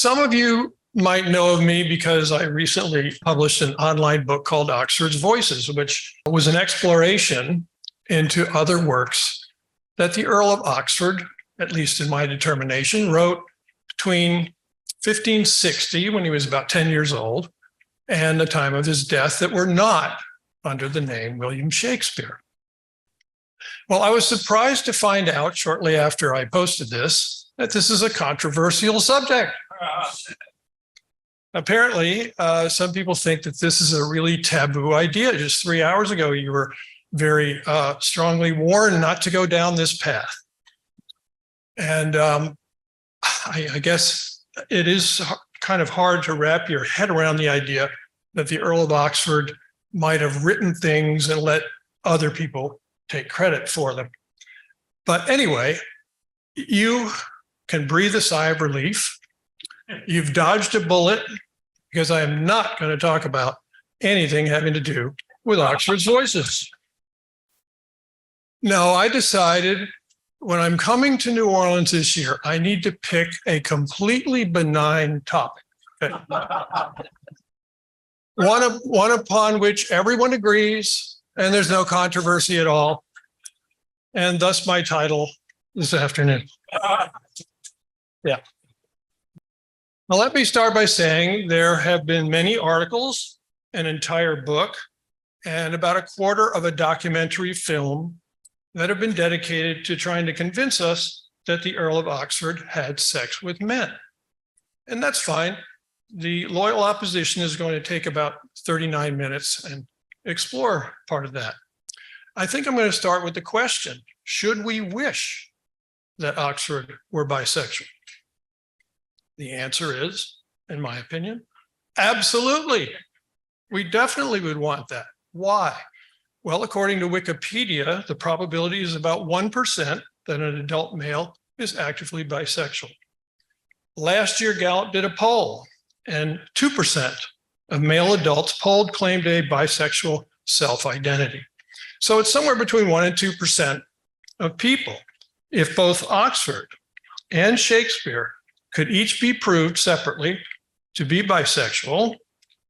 Some of you might know of me because I recently published an online book called Oxford's Voices, which was an exploration into other works that the Earl of Oxford, at least in my determination, wrote between 1560, when he was about 10 years old, and the time of his death, that were not under the name William Shakespeare. Well, I was surprised to find out shortly after I posted this that this is a controversial subject. Apparently, some people think that this is a really taboo idea. Just 3 hours ago, you were very strongly warned not to go down this path. And I guess it is kind of hard to wrap your head around the idea that the Earl of Oxford might have written things and let other people take credit for them. But anyway, you can breathe a sigh of relief. You've dodged a bullet, because I am not going to talk about anything having to do with Oxford's Voices. No, I decided when I'm coming to New Orleans this year, I need to pick a completely benign topic. Okay? One upon which everyone agrees, and there's no controversy at all. And thus my title this afternoon. Yeah. Now, let me start by saying there have been many articles, an entire book, and about a quarter of a documentary film that have been dedicated to trying to convince us that the Earl of Oxford had sex with men. And that's fine. The loyal opposition is going to take about 39 minutes and explore part of that. I think I'm going to start with the question, should we wish that Oxford were bisexual? The answer is, in my opinion, absolutely. We definitely would want that. Why? Well, according to Wikipedia, the probability is about 1% that an adult male is actively bisexual. Last year, Gallup did a poll, and 2% of male adults polled claimed a bisexual self-identity. So it's somewhere between 1% and 2% of people. If both Oxford and Shakespeare could each be proved separately to be bisexual,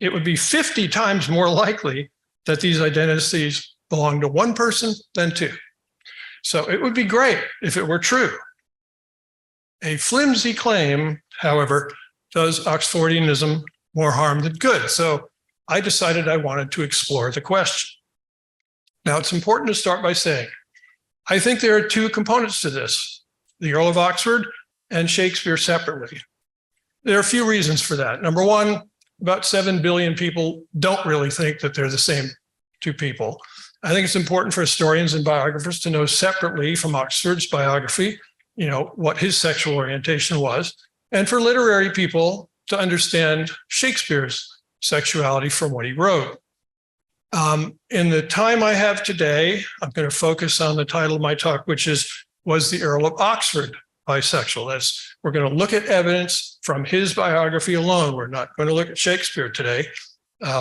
it would be 50 times more likely that these identities belong to one person than two. So it would be great if it were true. A flimsy claim, however, does Oxfordianism more harm than good. So I decided I wanted to explore the question. Now, it's important to start by saying, I think there are two components to this, the Earl of Oxford and Shakespeare separately. There are a few reasons for that. Number one, about 7 billion people don't really think that they're the same two people. I think it's important for historians and biographers to know separately from Oxford's biography, what his sexual orientation was, and for literary people to understand Shakespeare's sexuality from what he wrote. In the time I have today, I'm going to focus on the title of my talk, which is, was the Earl of Oxford bisexual? We're going to look at evidence from his biography alone. We're not going to look at Shakespeare today.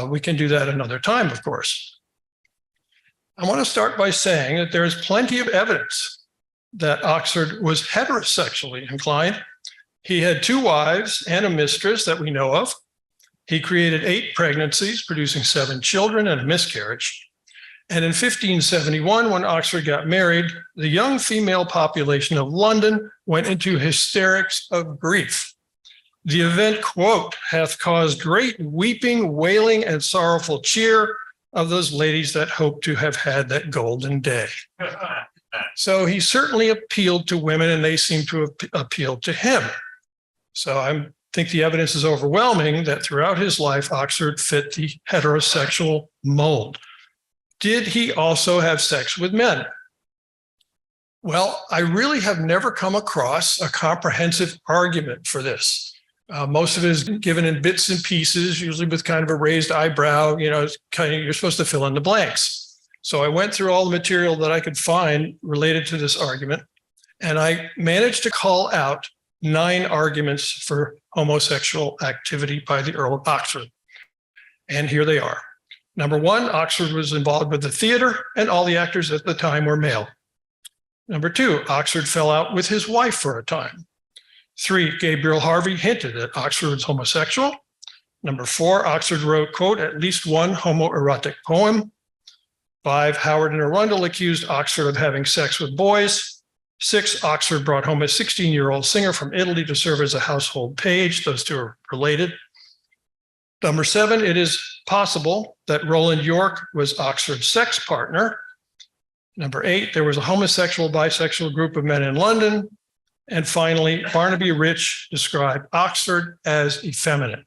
We can do that another time, of course. I want to start by saying that there is plenty of evidence that Oxford was heterosexually inclined. He had 2 wives and a mistress that we know of. He created 8 pregnancies, producing 7 children and a miscarriage. And in 1571, when Oxford got married, the young female population of London went into hysterics of grief. The event, quote, hath caused great weeping, wailing, and sorrowful cheer of those ladies that hoped to have had that golden day. So he certainly appealed to women, and they seem to have appealed to him. So I think the evidence is overwhelming that throughout his life, Oxford fit the heterosexual mold. Did he also have sex with men? Well, I really have never come across a comprehensive argument for this. Most of it is given in bits and pieces, usually with kind of a raised eyebrow, you're supposed to fill in the blanks. So I went through all the material that I could find related to this argument, and I managed to call out 9 arguments for homosexual activity by the Earl of Oxford. And here they are. Number 1, Oxford was involved with the theater, and all the actors at the time were male. Number 2, Oxford fell out with his wife for a time. 3, Gabriel Harvey hinted that Oxford was homosexual. Number 4, Oxford wrote, quote, at least one homoerotic poem. 5, Howard and Arundell accused Oxford of having sex with boys. 6, Oxford brought home a 16-year-old singer from Italy to serve as a household page. Those two are related. Number 7, it is possible that Roland York was Oxford's sex partner. Number 8, there was a homosexual, bisexual group of men in London. And finally, Barnabe Rich described Oxford as effeminate.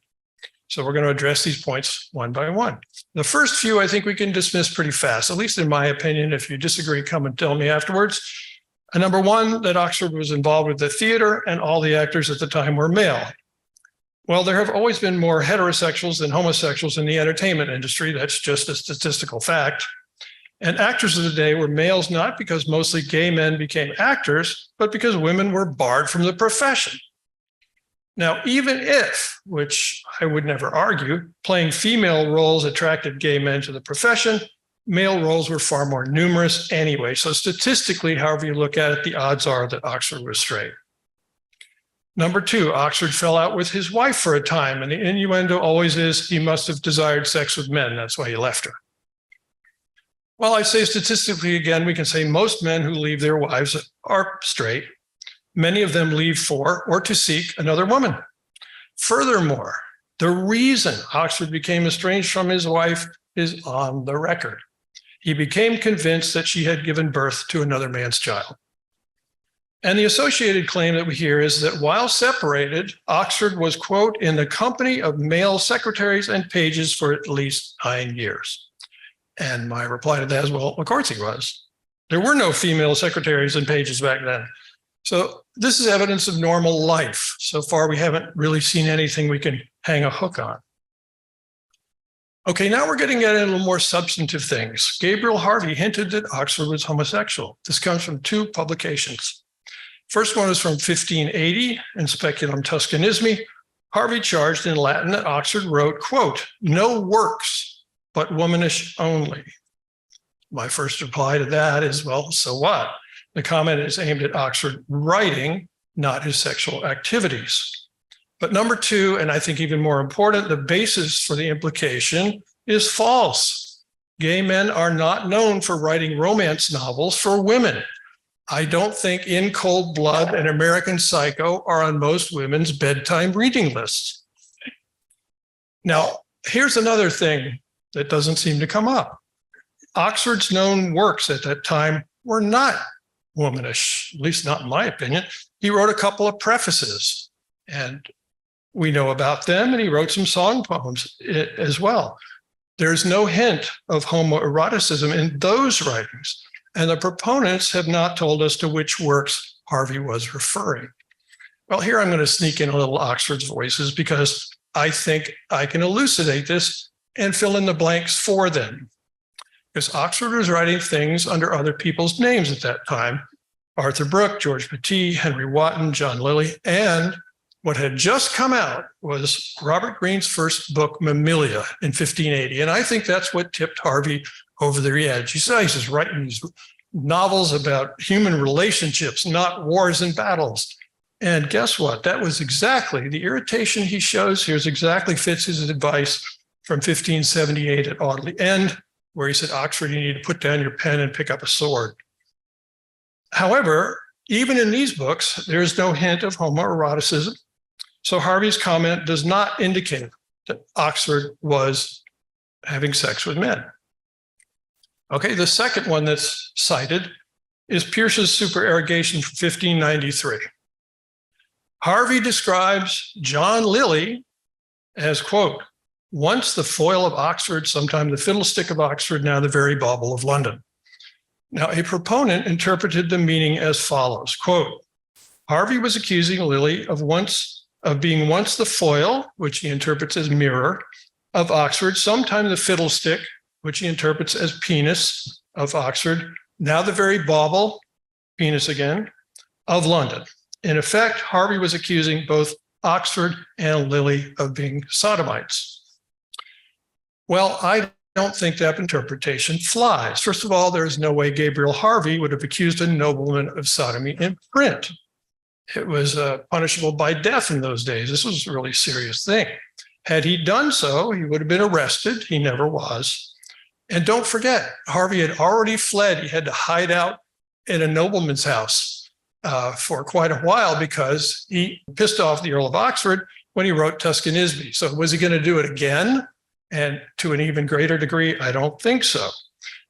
So we're going to address these points one by one. The first few, I think we can dismiss pretty fast, at least in my opinion. If you disagree, come and tell me afterwards. And number 1, that Oxford was involved with the theater and all the actors at the time were male. Well, there have always been more heterosexuals than homosexuals in the entertainment industry. That's just a statistical fact. And actors of the day were males, not because mostly gay men became actors, but because women were barred from the profession. Now, even if, which I would never argue, playing female roles attracted gay men to the profession, male roles were far more numerous anyway. So statistically, however you look at it, the odds are that Oxford was straight. Number 2, Oxford fell out with his wife for a time, and the innuendo always is he must have desired sex with men. That's why he left her. Well, I say statistically, again, we can say most men who leave their wives are straight. Many of them leave for or to seek another woman. Furthermore, the reason Oxford became estranged from his wife is on the record. He became convinced that she had given birth to another man's child. And the associated claim that we hear is that while separated, Oxford was, quote, in the company of male secretaries and pages for at least 9 years. And my reply to that is, well, of course he was. There were no female secretaries and pages back then. So this is evidence of normal life. So far, we haven't really seen anything we can hang a hook on. Okay, now we're getting at a little more substantive things. Gabriel Harvey hinted that Oxford was homosexual. This comes from 2 publications. First one is from 1580 in Speculum Tuscanismi. Harvey charged in Latin that Oxford wrote, quote, no works, but womanish only. My first reply to that is, well, so what? The comment is aimed at Oxford writing, not his sexual activities. But number 2, and I think even more important, the basis for the implication is false. Gay men are not known for writing romance novels for women. I don't think In Cold Blood and American Psycho are on most women's bedtime reading lists. Now, here's another thing that doesn't seem to come up. Oxford's known works at that time were not womanish, at least not in my opinion. He wrote a couple of prefaces, and we know about them, and he wrote some song poems as well. There's no hint of homoeroticism in those writings, and the proponents have not told us to which works Harvey was referring. Well, here I'm going to sneak in a little Oxford's voices because I think I can elucidate this and fill in the blanks for them. Because Oxford was writing things under other people's names at that time. Arthur Brooke, George Petit, Henry Wotton, John Lilly, and what had just come out was Robert Greene's first book, Mammalia, in 1580. And I think that's what tipped Harvey over the edge. He's just writing these novels about human relationships, not wars and battles. And guess what? That was exactly the irritation he shows here exactly fits his advice from 1578 at Audley End, where he said, Oxford, you need to put down your pen and pick up a sword. However, even in these books, there is no hint of homoeroticism. So Harvey's comment does not indicate that Oxford was having sex with men. Okay, the second one that's cited is Pierce's supererogation from 1593. Harvey describes John Lilly as, quote, once the foil of Oxford, sometime the fiddlestick of Oxford, now the very bauble of London. Now, a proponent interpreted the meaning as follows, quote, Harvey was accusing Lilly of being once the foil, which he interprets as mirror, of Oxford, sometime the fiddlestick, which he interprets as penis of Oxford, now the very bauble, penis again, of London. In effect, Harvey was accusing both Oxford and Lilly of being sodomites. Well, I don't think that interpretation flies. First of all, there is no way Gabriel Harvey would have accused a nobleman of sodomy in print. It was punishable by death in those days. This was a really serious thing. Had he done so, he would have been arrested. He never was. And don't forget, Harvey had already fled. He had to hide out in a nobleman's house for quite a while because he pissed off the Earl of Oxford when he wrote Tuscan Isby. So was he going to do it again? And to an even greater degree? I don't think so.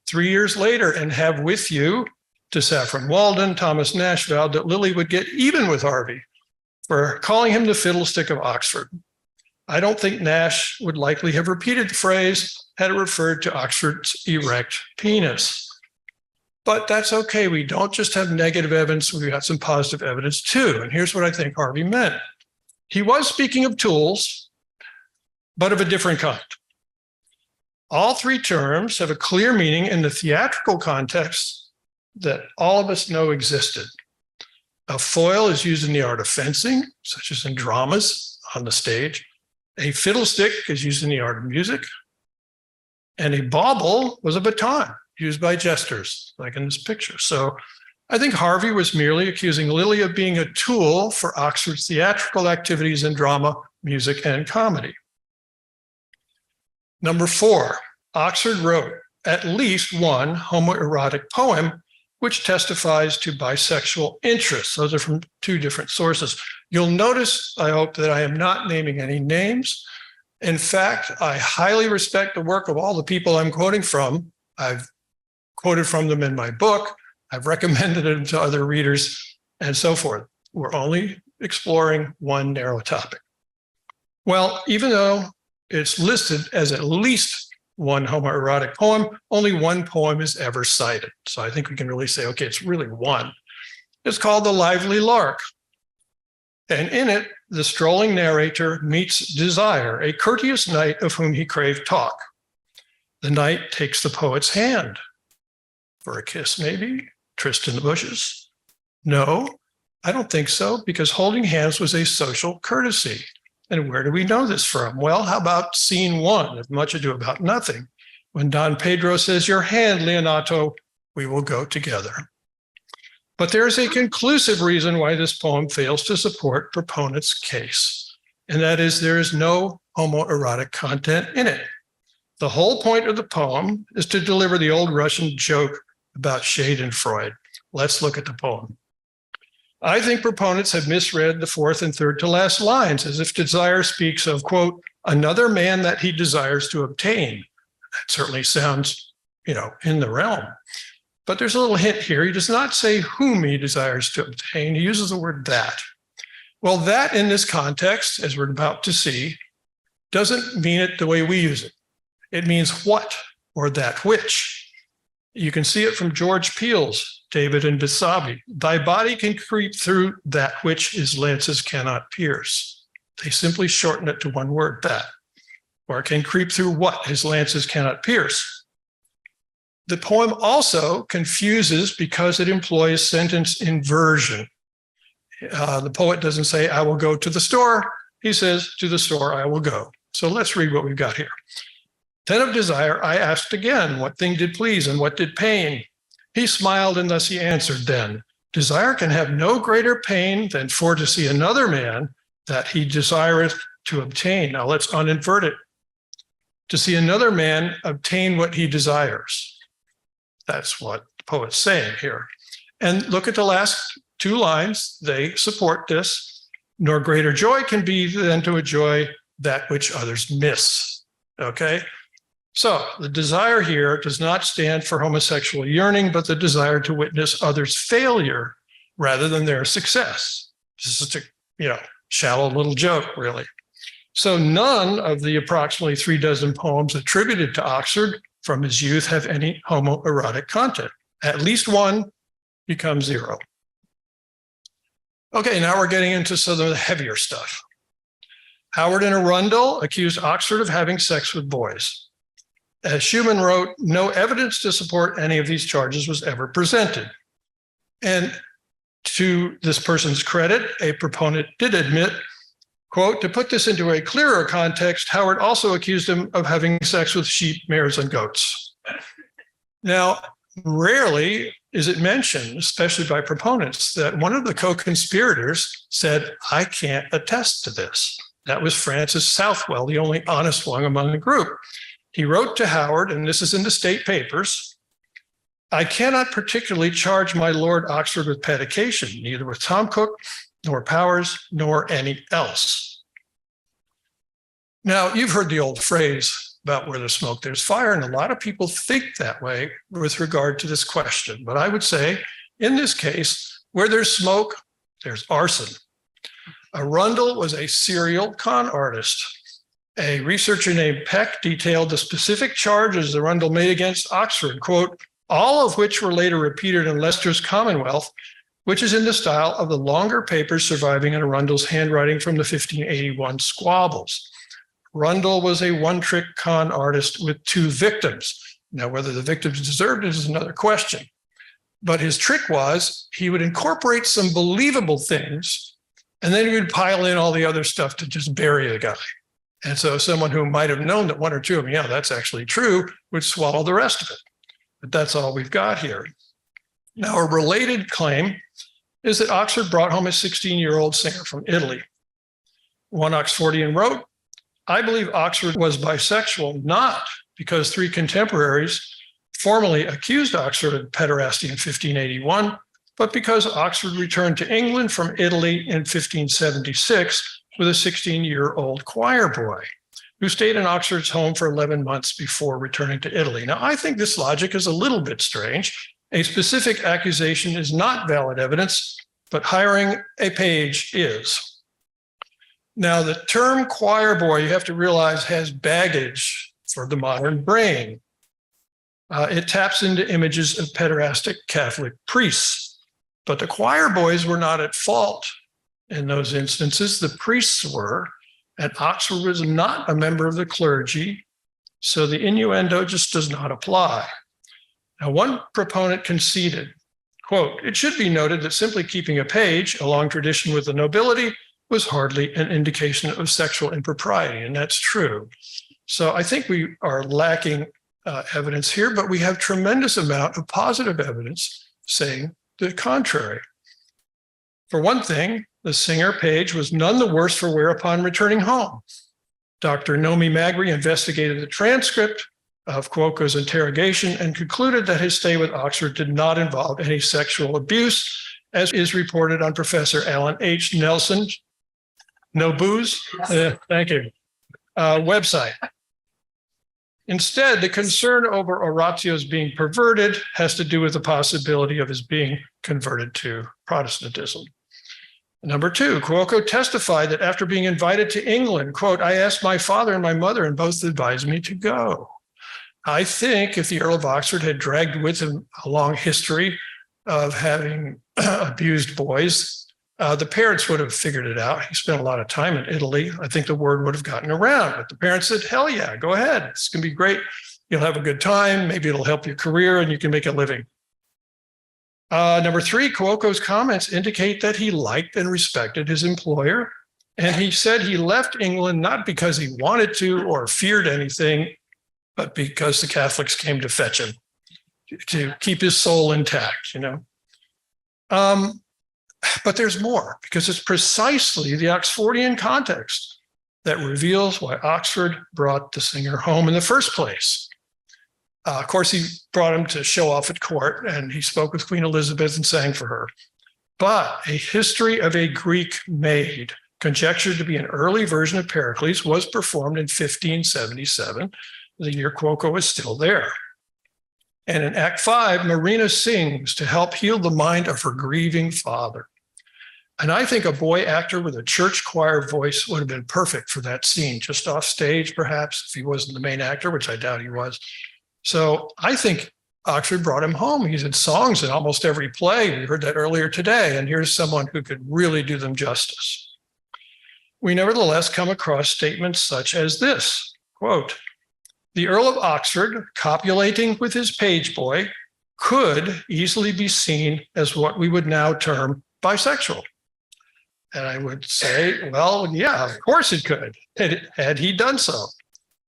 3 years later, and have with you to Saffron Walden, Thomas Nash vowed that Lilly would get even with Harvey for calling him the fiddlestick of Oxford. I don't think Nash would likely have repeated the phrase had it referred to Oxford's erect penis. But that's okay. We don't just have negative evidence. We've got some positive evidence too. And here's what I think Harvey meant. He was speaking of tools, but of a different kind. All three terms have a clear meaning in the theatrical context that all of us know existed. A foil is used in the art of fencing, such as in dramas on the stage. A fiddlestick is used in the art of music. And a bauble was a baton used by jesters, like in this picture. So I think Harvey was merely accusing Lilly of being a tool for Oxford's theatrical activities in drama, music, and comedy. Number 4, Oxford wrote at least one homoerotic poem which testifies to bisexual interests. Those are from 2 different sources. You'll notice, I hope, that I am not naming any names. In fact, I highly respect the work of all the people I'm quoting from. I've quoted from them in my book. I've recommended them to other readers and so forth. We're only exploring one narrow topic. Well, even though it's listed as at least one homoerotic poem, only one poem is ever cited. So I think we can really say, okay, it's really one. It's called The Lively Lark. And in it, the strolling narrator meets Desire, a courteous knight of whom he craved talk. The knight takes the poet's hand. For a kiss, maybe? Tryst in the bushes? No, I don't think so, because holding hands was a social courtesy. And where do we know this from? Well, how about scene 1 of Much Ado About Nothing, when Don Pedro says, "Your hand, Leonato, we will go together." But there's a conclusive reason why this poem fails to support proponents' case, and that is there is no homoerotic content in it. The whole point of the poem is to deliver the old Russian joke about Schadenfreude. Let's look at the poem. I think proponents have misread the 4th and 3rd to last lines as if Desire speaks of, quote, another man that he desires to obtain. That certainly sounds, in the realm. But there's a little hint here. He does not say whom he desires to obtain. He uses the word that. Well, that in this context, as we're about to see, doesn't mean it the way we use it. It means what or that which. You can see it from George Peele's David and Bisabi. Thy body can creep through that which his lances cannot pierce. They simply shorten it to one word, that. Or it can creep through what his lances cannot pierce. The poem also confuses because it employs sentence inversion. The poet doesn't say, I will go to the store. He says, to the store I will go. So let's read what we've got here. Then of Desire I asked again, what thing did please and what did pain? He smiled and thus he answered then, Desire can have no greater pain than for to see another man that he desireth to obtain. Now let's uninvert it. To see another man obtain what he desires. That's what the poet's saying here. And look at the last 2 lines. They support this. Nor greater joy can be than to enjoy that which others miss. Okay? So the desire here does not stand for homosexual yearning, but the desire to witness others' failure rather than their success. This is a shallow little joke, really. So none of the approximately 36 poems attributed to Oxford from his youth have any homoerotic content. At least one becomes 0. Okay, now we're getting into some of the heavier stuff. Howard and Arundell accused Oxford of having sex with boys. As Schumann wrote, no evidence to support any of these charges was ever presented. And to this person's credit, a proponent did admit, quote, to put this into a clearer context, Howard also accused him of having sex with sheep, mares, and goats. Now, Rarely is it mentioned, especially by proponents, that one of the co-conspirators said, I can't attest to this. That was Francis Southwell, the only honest one among the group. He wrote to Howard, and this is in the state papers, I cannot particularly charge my Lord Oxford with pedication, neither with Tom Cook, nor Powers, nor any else. Now, you've heard the old phrase about where there's smoke, there's fire, and a lot of people think that way with regard to this question. But I would say, in this case, where there's smoke, there's arson. Arundell was a serial con artist. A researcher named Peck detailed the specific charges Arundell made against Oxford, quote, all of which were later repeated in Leicester's Commonwealth, which is in the style of the longer papers surviving in Arundell's handwriting from the 1581 squabbles. Arundell was a one-trick con artist with two victims. Now, whether the victims deserved it is another question. But his trick was he would incorporate some believable things, and then he would pile in all the other stuff to just bury the guy. And so someone who might have known that one or two of them, yeah, that's actually true, would swallow the rest of it. But that's all we've got here. Now, a related claim is that Oxford brought home a 16-year-old singer from Italy. One Oxfordian wrote, I believe Oxford was bisexual, not because three contemporaries formally accused Oxford of pederasty in 1581, but because Oxford returned to England from Italy in 1576 with a 16-year-old choir boy who stayed in Oxford's home for 11 months before returning to Italy. Now, I think this logic is a little bit strange. A specific accusation is not valid evidence, but hiring a page is. Now, the term choir boy, you have to realize, has baggage for the modern brain. It taps into images of pederastic Catholic priests, but the choir boys were not at fault in those instances. The priests were, and Oxford was not a member of the clergy, so the innuendo just does not apply. Now, one proponent conceded, quote, it should be noted that simply keeping a page, a long tradition with the nobility, was hardly an indication of sexual impropriety, and that's true. So I think we are lacking evidence here, but we have tremendous amount of positive evidence saying the contrary. For one thing, the singer page was none the worse for wear upon returning home. Dr. Nomi Magri investigated the transcript of Cuoco's interrogation and concluded that his stay with Oxford did not involve any sexual abuse, as is reported on Professor Alan H. Nelson, no booze, thank you, website. Instead, the concern over Orazio's being perverted has to do with the possibility of his being converted to Protestantism. Number two, Cuoco testified that after being invited to England, quote, I asked my father and my mother and both advised me to go. I think if the Earl of Oxford had dragged with him a long history of having abused boys, the parents would have figured it out. He spent a lot of time in Italy. I think the word would have gotten around, but the parents said, hell yeah, go ahead. It's going to be great. You'll have a good time. Maybe it'll help your career and you can make a living. Number three, Cuoco's comments indicate that he liked and respected his employer. And he said he left England not because he wanted to or feared anything, but because the Catholics came to fetch him to keep his soul intact, you know. But there's more, because it's precisely the Oxfordian context that reveals why Oxford brought the singer home in the first place. Of course, he brought him to show off at court, and he spoke with Queen Elizabeth and sang for her. But a history of a Greek maid, conjectured to be an early version of Pericles, was performed in 1577, the year Cuoco was still there. And in Act 5, Marina sings to help heal the mind of her grieving father. And I think a boy actor with a church choir voice would have been perfect for that scene, just off stage, perhaps, if he wasn't the main actor, which I doubt he was. So I think Oxford brought him home. He's in songs in almost every play. We heard that earlier today, and here's someone who could really do them justice. We nevertheless come across statements such as this, quote, the Earl of Oxford, copulating with his page boy, could easily be seen as what we would now term bisexual. And I would say, well, yeah, of course it could, had he done so.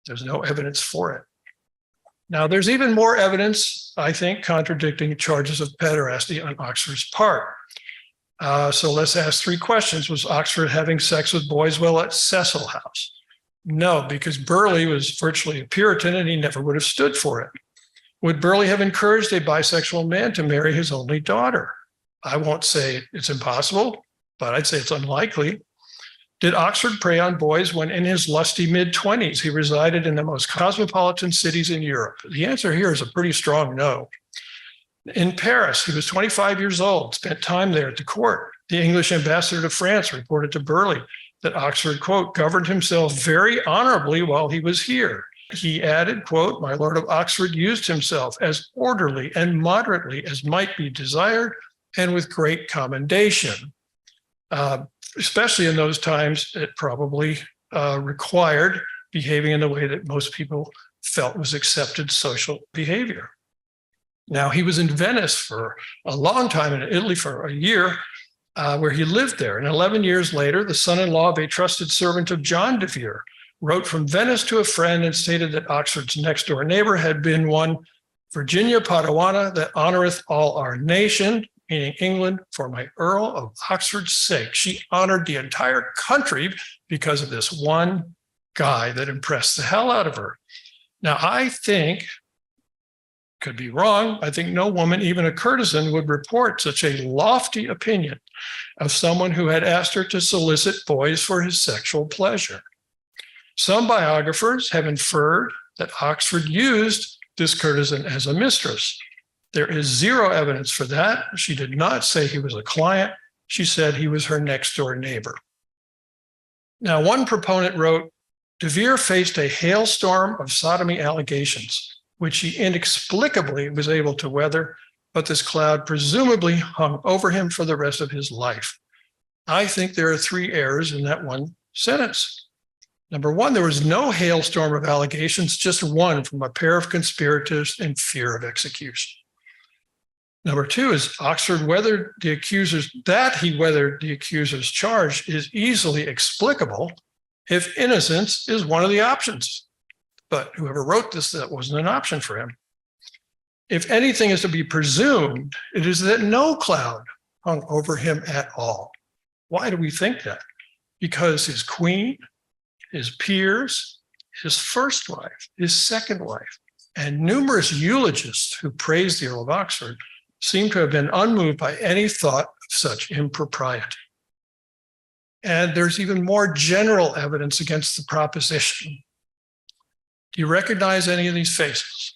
There's no evidence for it. Now, there's even more evidence, I think, contradicting charges of pederasty on Oxford's part. So let's ask three questions. Was Oxford having sex with boys while at Cecil House? No, because Burleigh was virtually a Puritan and he never would have stood for it. Would Burleigh have encouraged a bisexual man to marry his only daughter? I won't say it's impossible, but I'd say it's unlikely. Did Oxford prey on boys when in his lusty mid-20s he resided in the most cosmopolitan cities in Europe? The answer here is a pretty strong no. In Paris, he was 25 years old, spent time there at the court. The English ambassador to France reported to Burleigh that Oxford, quote, governed himself very honorably while he was here. He added, quote, my Lord of Oxford used himself as orderly and moderately as might be desired and with great commendation. Especially in those times, it probably required behaving in the way that most people felt was accepted social behavior. Now, he was in Venice for a long time, in Italy for a year, where he lived there. And 11 years later, the son-in-law of a trusted servant of John de Vere wrote from Venice to a friend and stated that Oxford's next-door neighbor had been one Virginia Padawana that honoreth all our nation, meaning England, for my Earl of Oxford's sake. She honored the entire country because of this one guy that impressed the hell out of her. Now, I think, could be wrong, I think no woman, even a courtesan, would report such a lofty opinion of someone who had asked her to solicit boys for his sexual pleasure. Some biographers have inferred that Oxford used this courtesan as a mistress. There is zero evidence for that. She did not say he was a client. She said he was her next door neighbor. Now, one proponent wrote, de Vere faced a hailstorm of sodomy allegations, which he inexplicably was able to weather, but this cloud presumably hung over him for the rest of his life. I think there are three errors in that one sentence. Number one, there was no hailstorm of allegations, just one from a pair of conspirators in fear of execution. Number two is Oxford weathered the accuser's charge is easily explicable if innocence is one of the options. But whoever wrote this, that wasn't an option for him. If anything is to be presumed, it is that no cloud hung over him at all. Why do we think that? Because his queen, his peers, his first wife, his second wife, and numerous eulogists who praised the Earl of Oxford seem to have been unmoved by any thought of such impropriety. And there's even more general evidence against the proposition. Do you recognize any of these faces?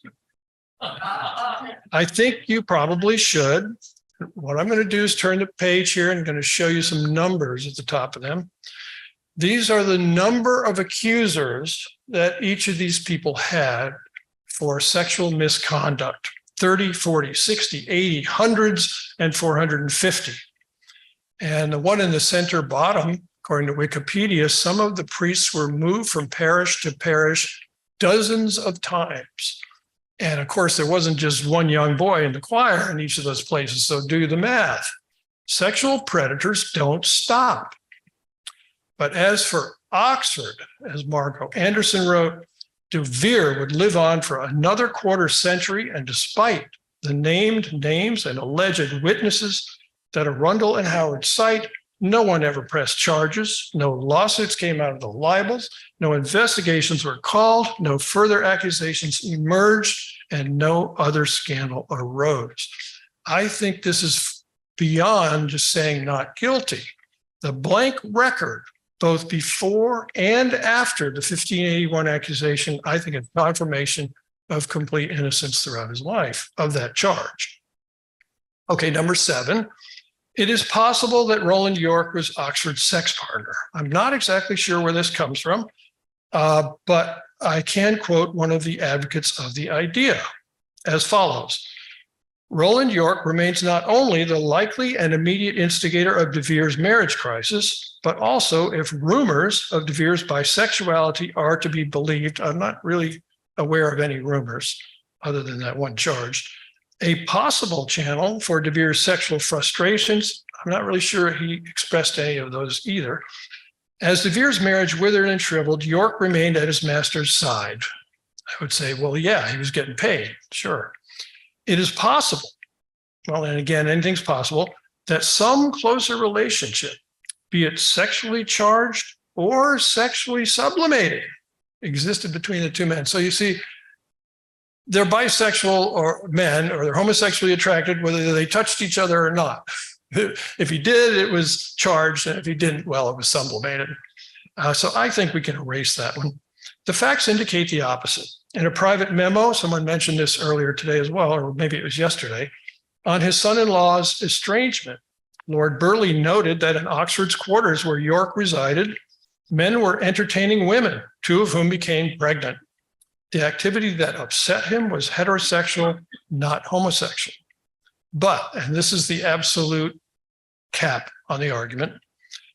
I think you probably should. What I'm going to do is turn the page here and I'm going to show you some numbers at the top of them. These are the number of accusers that each of these people had for sexual misconduct. 30, 40, 60, 80, hundreds, and 450. And the one in the center bottom, according to Wikipedia, some of the priests were moved from parish to parish dozens of times. And of course, there wasn't just one young boy in the choir in each of those places, so do the math. Sexual predators don't stop. But as for Oxford, as Margot Anderson wrote, de Vere would live on for another quarter century, and despite the named names and alleged witnesses that Arundell and Howard cite, no one ever pressed charges, no lawsuits came out of the libels, no investigations were called, no further accusations emerged, and no other scandal arose. I think this is beyond just saying not guilty. The blank record, both before and after the 1581 accusation, I think is confirmation of complete innocence throughout his life of that charge. Okay, number 7, it is possible that Roland Yorke was Oxford's sex partner. I'm not exactly sure where this comes from, but I can quote one of the advocates of the idea as follows. Roland Yorke remains not only the likely and immediate instigator of de Vere's marriage crisis, but also, if rumors of de Vere's bisexuality are to be believed, I'm not really aware of any rumors other than that one charge, a possible channel for de Vere's sexual frustrations. I'm not really sure he expressed any of those either. As de Vere's marriage withered and shriveled, Yorke remained at his master's side. I would say, well, yeah, he was getting paid. Sure. It is possible. Well, and again, anything's possible that some closer relationship, be it sexually charged or sexually sublimated, existed between the two men. So you see, they're bisexual or men, or they're homosexually attracted, whether they touched each other or not. If he did, it was charged, and if he didn't, well, it was sublimated. So I think we can erase that one. The facts indicate the opposite. In a private memo, someone mentioned this earlier today as well, or maybe it was yesterday, on his son-in-law's estrangement, Lord Burleigh noted that in Oxford's quarters where York resided, men were entertaining women, two of whom became pregnant. The activity that upset him was heterosexual, not homosexual. But, and this is the absolute cap on the argument,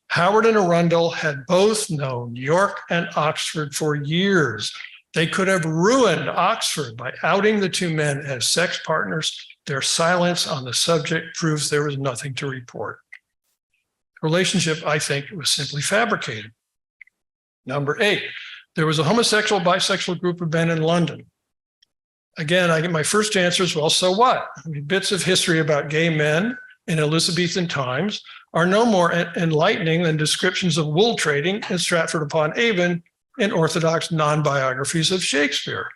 Howard and Arundell had both known York and Oxford for years. They could have ruined Oxford by outing the two men as sex partners. Their silence on the subject proves there was nothing to report. The relationship, I think, was simply fabricated. Number 8, there was a homosexual, bisexual group of men in London. Again, I get my first answer is, well, so what? I mean, bits of history about gay men in Elizabethan times are no more enlightening than descriptions of wool trading in Stratford-upon-Avon in orthodox non-biographies of Shakespeare.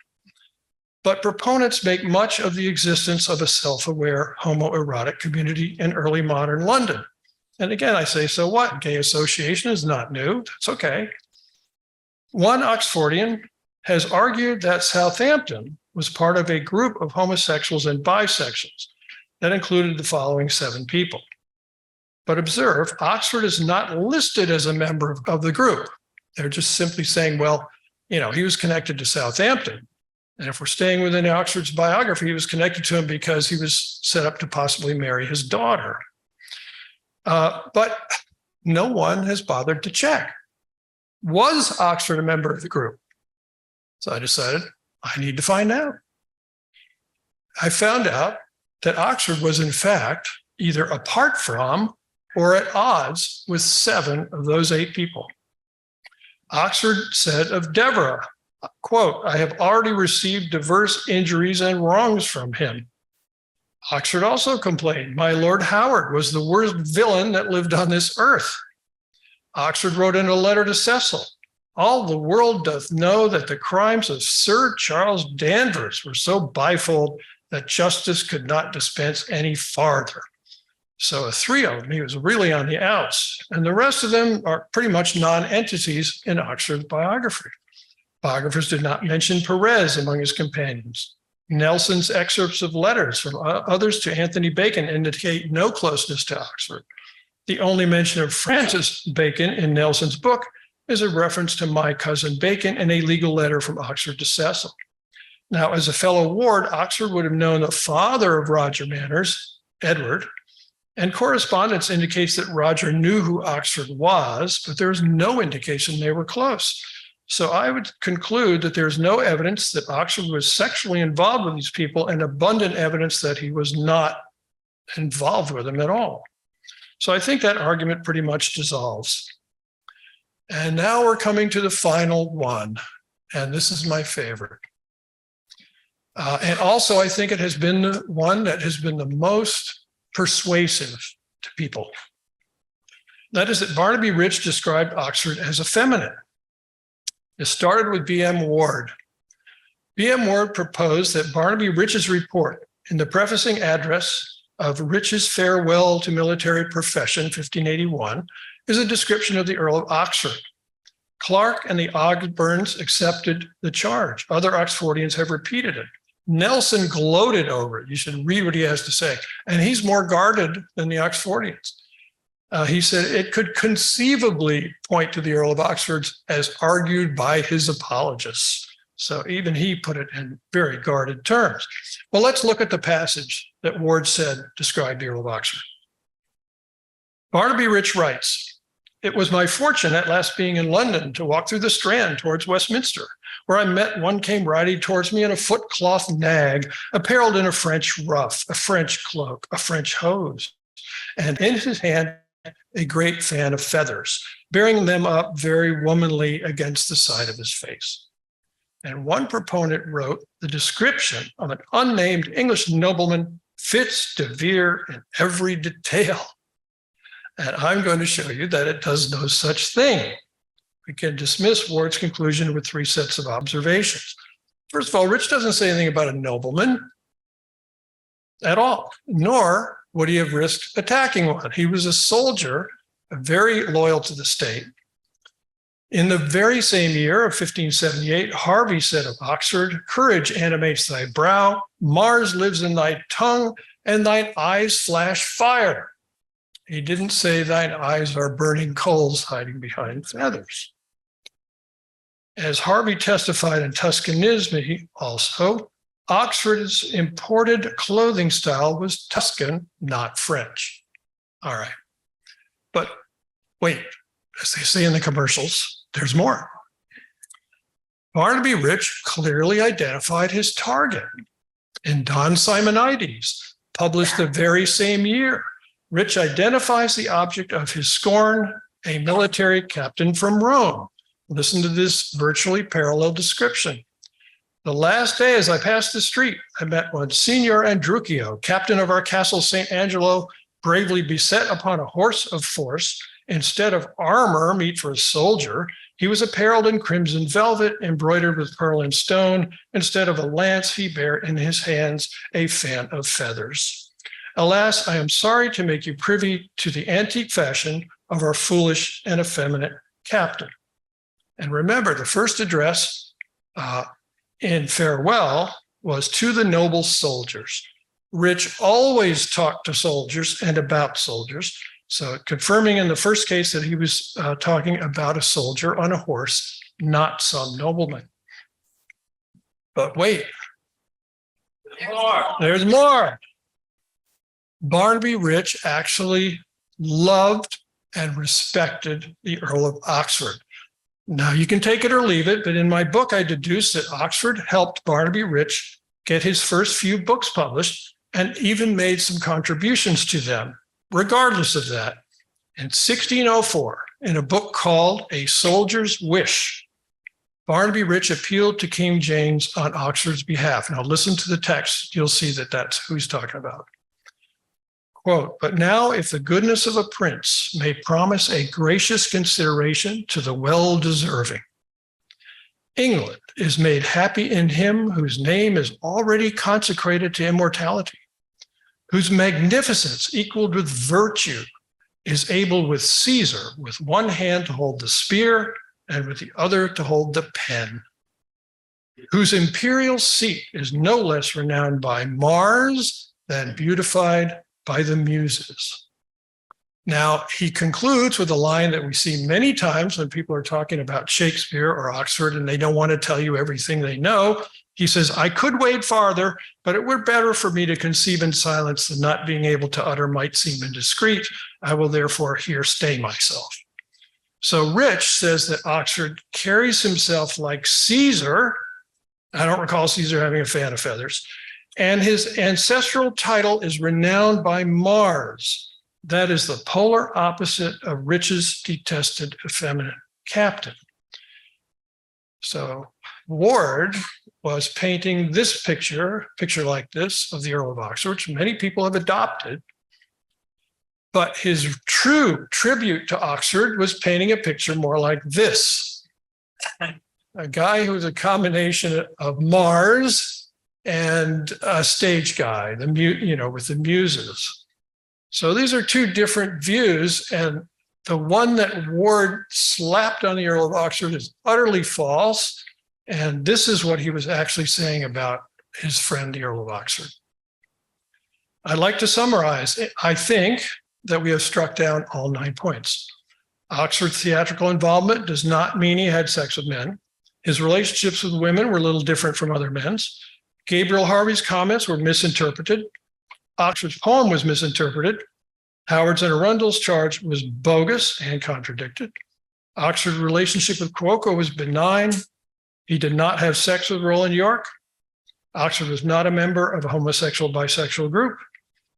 But proponents make much of the existence of a self-aware homoerotic community in early modern London. And again, I say, so what? Gay association is not new. It's okay. One Oxfordian has argued that Southampton was part of a group of homosexuals and bisexuals that included the following 7 people. But observe, Oxford is not listed as a member of the group. They're just simply saying, well, you know, he was connected to Southampton. And if we're staying within Oxford's biography, he was connected to him because he was set up to possibly marry his daughter. But no one has bothered to check. Was Oxford a member of the group? So I decided I need to find out. I found out that Oxford was in fact either apart from or at odds with 7 of those 8 people. Oxford said of Devereux, quote, I have already received diverse injuries and wrongs from him. Oxford also complained, my Lord Howard was the worst villain that lived on this earth. Oxford wrote in a letter to Cecil, all the world doth know that the crimes of Sir Charles Danvers were so bifold that justice could not dispense any farther. So 3 of them, he was really on the outs. And the rest of them are pretty much non-entities in Oxford's biography. Biographers did not mention Perez among his companions. Nelson's excerpts of letters from others to Anthony Bacon indicate no closeness to Oxford. The only mention of Francis Bacon in Nelson's book is a reference to my cousin Bacon in a legal letter from Oxford to Cecil. Now, as a fellow ward, Oxford would have known the father of Roger Manners, Edward, and correspondence indicates that Roger knew who Oxford was, but there's no indication they were close. So I would conclude that there's no evidence that Oxford was sexually involved with these people and abundant evidence that he was not involved with them at all. So I think that argument pretty much dissolves. And now we're coming to the final one, and this is my favorite. And also, I think it has been the one that has been the most persuasive to people. That is that Barnabe Rich described Oxford as effeminate. It started with B.M. Ward. B.M. Ward proposed that Barnabe Rich's report in the prefacing address of Rich's Farewell to Military Profession, 1581, is a description of the Earl of Oxford. Clarke and the Ogburns accepted the charge. Other Oxfordians have repeated it. Nelson gloated over it. You should read what he has to say. And he's more guarded than the Oxfordians. He said it could conceivably point to the Earl of Oxford as argued by his apologists. So even he put it in very guarded terms. Well, let's look at the passage that Ward said described the Earl of Oxford. Barnabe Rich writes, it was my fortune at last being in London to walk through the Strand towards Westminster, where I met one came riding towards me in a footcloth nag, apparelled in a French ruff, a French cloak, a French hose, and in his hand a great fan of feathers, bearing them up very womanly against the side of his face. And one proponent wrote, the description of an unnamed English nobleman fits De Vere in every detail. And I'm going to show you that it does no such thing. We can dismiss Ward's conclusion with three sets of observations. First of all, Rich doesn't say anything about a nobleman at all, nor would he have risked attacking one. He was a soldier, very loyal to the state. In the very same year of 1578, Harvey said of Oxford, courage animates thy brow, Mars lives in thy tongue, and thine eyes flash fire. He didn't say thine eyes are burning coals hiding behind feathers. As Harvey testified in Tuscanisme also, Oxford's imported clothing style was Tuscan, not French. All right. But wait, as they say in the commercials, there's more. Barnabe Rich clearly identified his target. In Don Simonides, published the very same year, Rich identifies the object of his scorn, a military captain from Rome. Listen to this virtually parallel description. The last day as I passed the street, I met one Signor Andrucchio, captain of our castle St. Angelo, bravely beset upon a horse of force. Instead of armor meet for a soldier, he was apparelled in crimson velvet, embroidered with pearl and stone. Instead of a lance, he bare in his hands a fan of feathers. Alas, I am sorry to make you privy to the antique fashion of our foolish and effeminate captain. And remember, the first address in Farewell was to the noble soldiers. Rich always talked to soldiers and about soldiers. So confirming in the first case that he was talking about a soldier on a horse, not some nobleman. But wait, there's more. Barnabe Rich actually loved and respected the Earl of Oxford. Now you can take it or leave it, but in my book, I deduced that Oxford helped Barnabe Rich get his first few books published and even made some contributions to them. Regardless of that, in 1604, in a book called A Soldier's Wish, Barnabe Rich appealed to King James on Oxford's behalf. Now listen to the text, you'll see that that's who he's talking about. Quote, but now if the goodness of a prince may promise a gracious consideration to the well-deserving, England is made happy in him whose name is already consecrated to immortality, whose magnificence equaled with virtue is able with Caesar with one hand to hold the spear and with the other to hold the pen, whose imperial seat is no less renowned by Mars than beautified by the Muses. Now, he concludes with a line that we see many times when people are talking about Shakespeare or Oxford and they don't want to tell you everything they know. He says, I could wade farther, but it were better for me to conceive in silence than not being able to utter might seem indiscreet. I will therefore here stay myself. So Rich says that Oxford carries himself like Caesar. I don't recall Caesar having a fan of feathers. And his ancestral title is renowned by Mars. That is the polar opposite of Rich's detested effeminate captain. So Ward was painting this picture like this of the Earl of Oxford, which many people have adopted. But his true tribute to Oxford was painting a picture more like this. A guy who was a combination of Mars and a stage guy, with the Muses. So these are two different views, and the one that Ward slapped on the Earl of Oxford is utterly false. And this is what he was actually saying about his friend, the Earl of Oxford. I'd like to summarize. I think that we have struck down all 9 points. Oxford's theatrical involvement does not mean he had sex with men. His relationships with women were a little different from other men's. Gabriel Harvey's comments were misinterpreted. Oxford's poem was misinterpreted. Howard's and Arundell's charge was bogus and contradicted. Oxford's relationship with Cuoco was benign. He did not have sex with Roland York. Oxford was not a member of a homosexual bisexual group.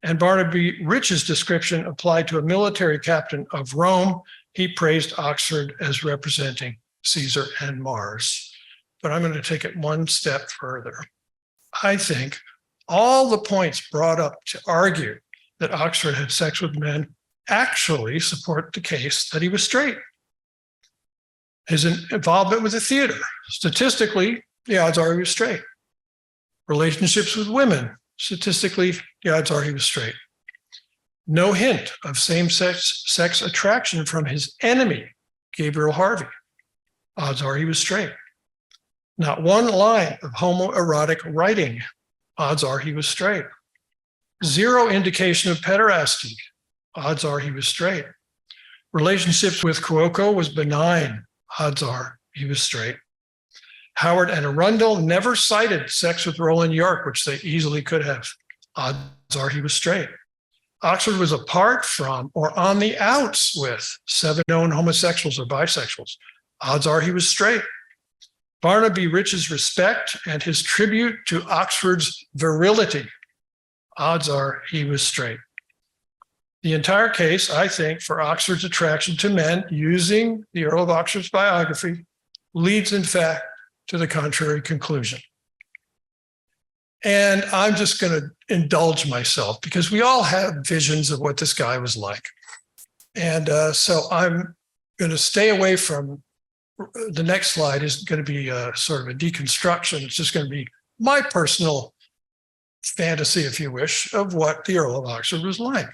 And Barnabe Rich's description applied to a military captain of Rome. He praised Oxford as representing Caesar and Mars. but I'm going to take it one step further. I think all the points brought up to argue that Oxford had sex with men actually support the case that he was straight. His involvement with the theater, statistically, the odds are he was straight. Relationships with women, statistically, the odds are he was straight. No hint of same-sex attraction from his enemy, Gabriel Harvey. Odds are he was straight. Not one line of homoerotic writing. Odds are he was straight. Zero indication of pederasty. Odds are he was straight. Relationship with Cuoco was benign. Odds are he was straight. Howard and Arundell never cited sex with Roland York, which they easily could have. Odds are he was straight. Oxford was apart from or on the outs with 7 known homosexuals or bisexuals. Odds are he was straight. Barnabe Rich's respect and his tribute to Oxford's virility. Odds are he was straight. The entire case, I think, for Oxford's attraction to men using the Earl of Oxford's biography leads, in fact, to the contrary conclusion. And I'm just going to indulge myself because we all have visions of what this guy was like. And so I'm going to stay away from the next slide. Is going to be sort of a deconstruction. It's just going to be my personal fantasy, if you wish, of what the Earl of Oxford was like.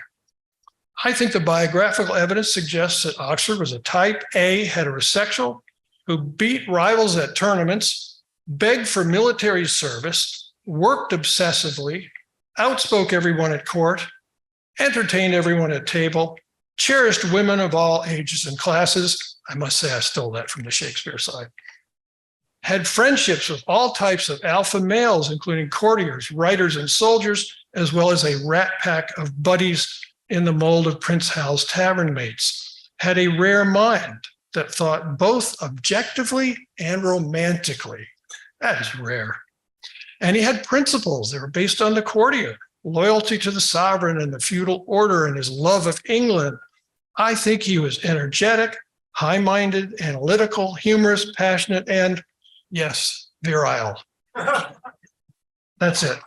I think the biographical evidence suggests that Oxford was a type A heterosexual who beat rivals at tournaments, begged for military service, worked obsessively, outspoke everyone at court, entertained everyone at table, cherished women of all ages and classes. I must say I stole that from the Shakespeare side. Had friendships with all types of alpha males, including courtiers, writers, and soldiers, as well as a rat pack of buddies in the mold of Prince Hal's tavern mates. Had a rare mind that thought both objectively and romantically. That is rare. And he had principles that were based on the courtier, loyalty to the sovereign and the feudal order, and his love of England. I think he was energetic, high-minded, analytical, humorous, passionate, and yes, virile. That's it.